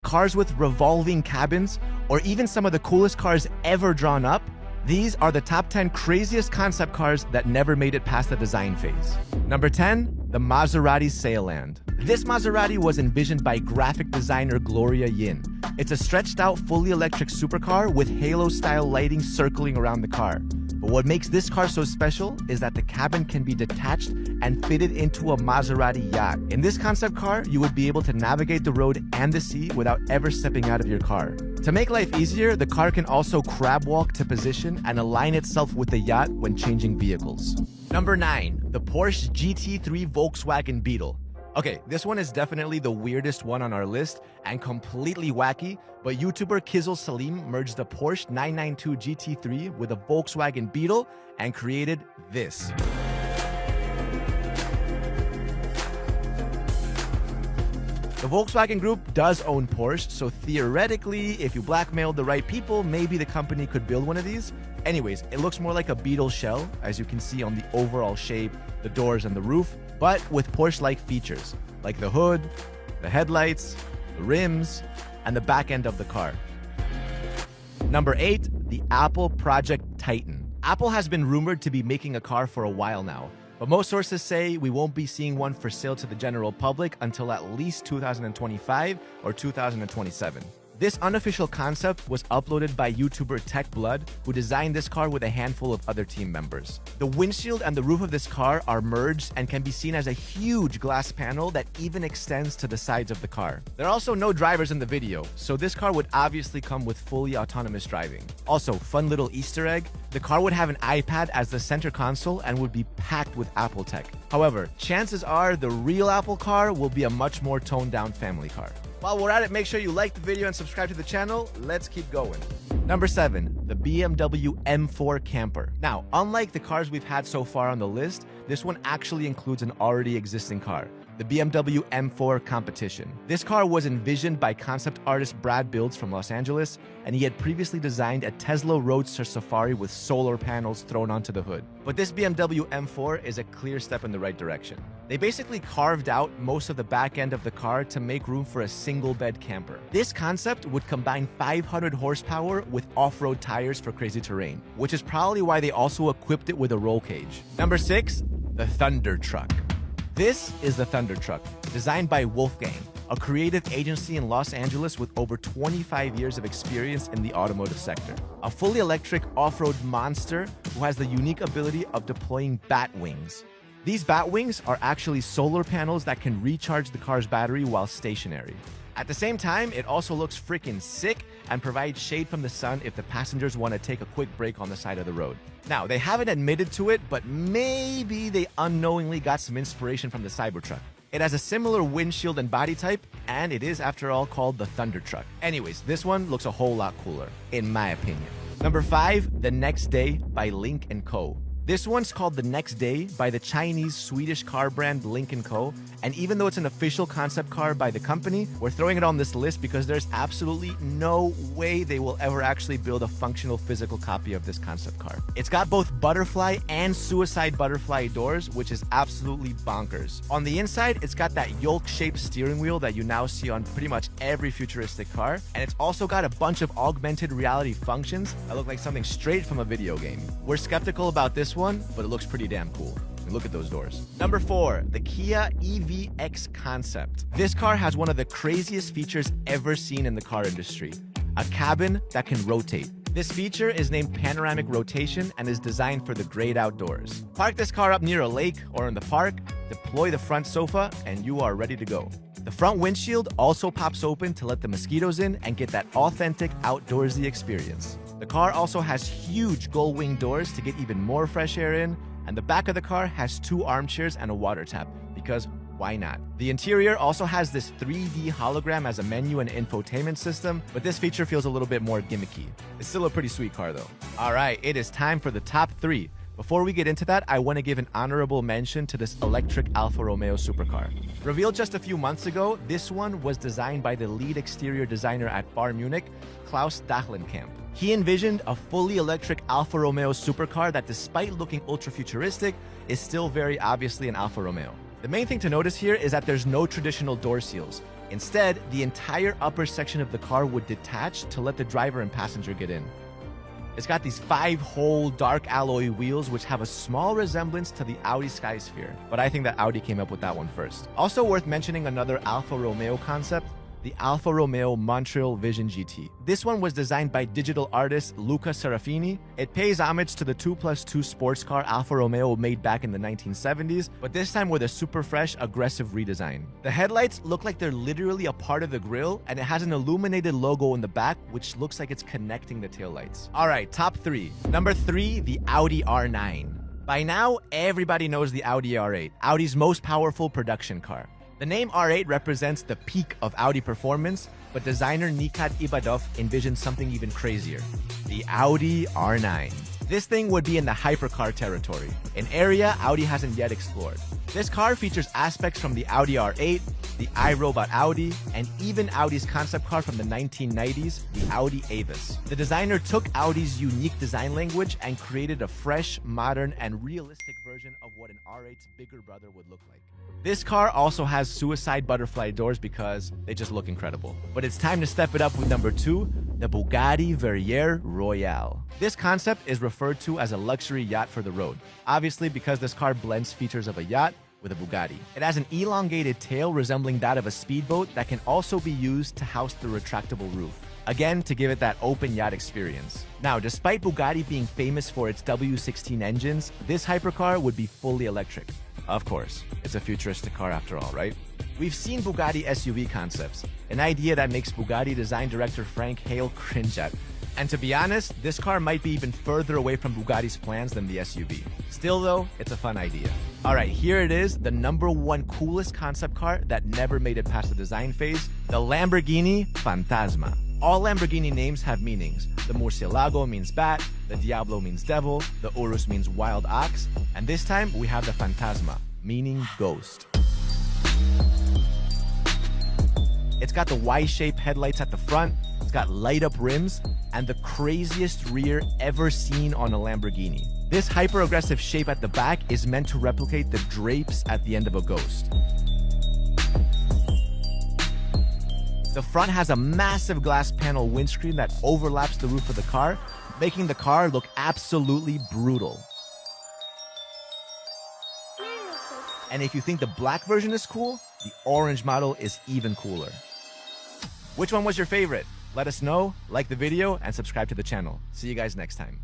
cars with revolving cabins, or even some of the coolest cars ever drawn up, these are the top 10 craziest concept cars that never made it past the design phase. Number 10, the Maserati Sailland. This Maserati was envisioned by graphic designer Gloria Yin. It's a stretched out, fully electric supercar with halo-style lighting circling around the car. But what makes this car so special is that the cabin can be detached and fitted into a Maserati yacht. In this concept car, you would be able to navigate the road and the sea without ever stepping out of your car. To make life easier, the car can also crab walk to position and align itself with the yacht when changing vehicles. Number 9, the Porsche GT3 Volkswagen Beetle. Okay, this one is definitely the weirdest one on our list and completely wacky, but YouTuber Kizzle Salim merged the Porsche 992 GT3 with a Volkswagen Beetle and created this. The Volkswagen Group does own Porsche, so theoretically, if you blackmailed the right people, maybe the company could build one of these. Anyways, it looks more like a Beetle shell, as you can see on the overall shape, the doors, and the roof, but with Porsche-like features, like the hood, the headlights, the rims, and the back end of the car. Number 8, the Apple Project Titan. Apple has been rumored to be making a car for a while now, but most sources say we won't be seeing one for sale to the general public until at least 2025 or 2027. This unofficial concept was uploaded by YouTuber TechBlood, who designed this car with a handful of other team members. The windshield and the roof of this car are merged and can be seen as a huge glass panel that even extends to the sides of the car. There are also no drivers in the video, so this car would obviously come with fully autonomous driving. Also, fun little Easter egg, the car would have an iPad as the center console and would be packed with Apple tech. However, chances are the real Apple car will be a much more toned down family car. While we're at it, make sure you like the video and subscribe to the channel. Let's keep going. Number 7, the BMW M4 Camper. Now, unlike the cars we've had so far on the list, this one actually includes an already existing car, the BMW M4 Competition. This car was envisioned by concept artist Brad Builds from Los Angeles, and he had previously designed a Tesla Roadster Safari with solar panels thrown onto the hood. But this BMW M4 is a clear step in the right direction. They basically carved out most of the back end of the car to make room for a single bed camper. This concept would combine 500 horsepower with off-road tires for crazy terrain, which is probably why they also equipped it with a roll cage. Number 6, the Thunder Truck. This is the Thunder Truck, designed by Wolfgang, a creative agency in Los Angeles with over 25 years of experience in the automotive sector. A fully electric off-road monster who has the unique ability of deploying bat wings. These bat wings are actually solar panels that can recharge the car's battery while stationary. At the same time, it also looks freaking sick and provides shade from the sun if the passengers want to take a quick break on the side of the road. Now, they haven't admitted to it, but maybe they unknowingly got some inspiration from the Cybertruck. It has a similar windshield and body type, and it is, after all, called the Thunder Truck. Anyways, this one looks a whole lot cooler, in my opinion. Number 5, the Next Day by Lynk & Co. This one's called the Next Day by the Chinese-Swedish car brand Lynk & Co. And even though it's an official concept car by the company, we're throwing it on this list because there's absolutely no way they will ever actually build a functional physical copy of this concept car. It's got both butterfly and suicide butterfly doors, which is absolutely bonkers. On the inside, it's got that yoke-shaped steering wheel that you now see on pretty much every futuristic car. And it's also got a bunch of augmented reality functions that look like something straight from a video game. We're skeptical about this one, but it looks pretty damn cool. Look at those doors. Number 4, the Kia EV-X Concept. This car has one of the craziest features ever seen in the car industry, a cabin that can rotate. This feature is named Panoramic Rotation and is designed for the great outdoors. Park this car up near a lake or in the park, deploy the front sofa, and you are ready to go. The front windshield also pops open to let the mosquitoes in and get that authentic outdoorsy experience. The car also has huge gull-wing doors to get even more fresh air in, and the back of the car has 2 armchairs and a water tap, because why not? The interior also has this 3D hologram as a menu and infotainment system, but this feature feels a little bit more gimmicky. It's still a pretty sweet car though. Alright, it is time for the top 3. Before we get into that, I want to give an honorable mention to this electric Alfa Romeo supercar. Revealed just a few months ago, this one was designed by the lead exterior designer at Farm Munich, Klaus Dahlenkamp. He envisioned a fully electric Alfa Romeo supercar that, despite looking ultra-futuristic, is still very obviously an Alfa Romeo. The main thing to notice here is that there's no traditional door seals. Instead, the entire upper section of the car would detach to let the driver and passenger get in. It's got these 5-hole dark alloy wheels which have a small resemblance to the Audi Skysphere, but I think that Audi came up with that one first. Also worth mentioning another Alfa Romeo concept, the Alfa Romeo Montreal Vision GT. This one was designed by digital artist Luca Serafini. It pays homage to the 2+2 sports car Alfa Romeo made back in the 1970s, but this time with a super fresh, aggressive redesign. The headlights look like they're literally a part of the grille, and it has an illuminated logo in the back, which looks like it's connecting the taillights. All right, top 3. Number 3, the Audi R9. By now, everybody knows the Audi R8, Audi's most powerful production car. The name R8 represents the peak of Audi performance, but designer Nikat Ibadov envisioned something even crazier, the Audi R9. This thing would be in the hypercar territory, an area Audi hasn't yet explored. This car features aspects from the Audi R8, the iRobot Audi, and even Audi's concept car from the 1990s, the Audi Avis. The designer took Audi's unique design language and created a fresh, modern, and realistic version of what an R8's bigger brother would look like. This car also has suicide butterfly doors because they just look incredible. But it's time to step it up with number 2, the Bugatti Verrier Royale. This concept is referred to as a luxury yacht for the road, obviously because this car blends features of a yacht with a Bugatti. It has an elongated tail resembling that of a speedboat that can also be used to house the retractable roof. Again, to give it that open yacht experience. Now, despite Bugatti being famous for its W16 engines, this hypercar would be fully electric. Of course, it's a futuristic car after all, right? We've seen Bugatti SUV concepts, an idea that makes Bugatti design director Frank Hale cringe at. And to be honest, this car might be even further away from Bugatti's plans than the SUV. Still though, it's a fun idea. Alright, here it is, the number 1 coolest concept car that never made it past the design phase, the Lamborghini Fantasma. All Lamborghini names have meanings. The Murcielago means bat, the Diablo means devil, the Urus means wild ox, and this time we have the Fantasma, meaning ghost. It's got the Y-shaped headlights at the front, it's got light-up rims, and the craziest rear ever seen on a Lamborghini. This hyper-aggressive shape at the back is meant to replicate the drapes at the end of a ghost. The front has a massive glass panel windscreen that overlaps the roof of the car, making the car look absolutely brutal. And if you think the black version is cool, the orange model is even cooler. Which one was your favorite? Let us know, like the video, and subscribe to the channel. See you guys next time.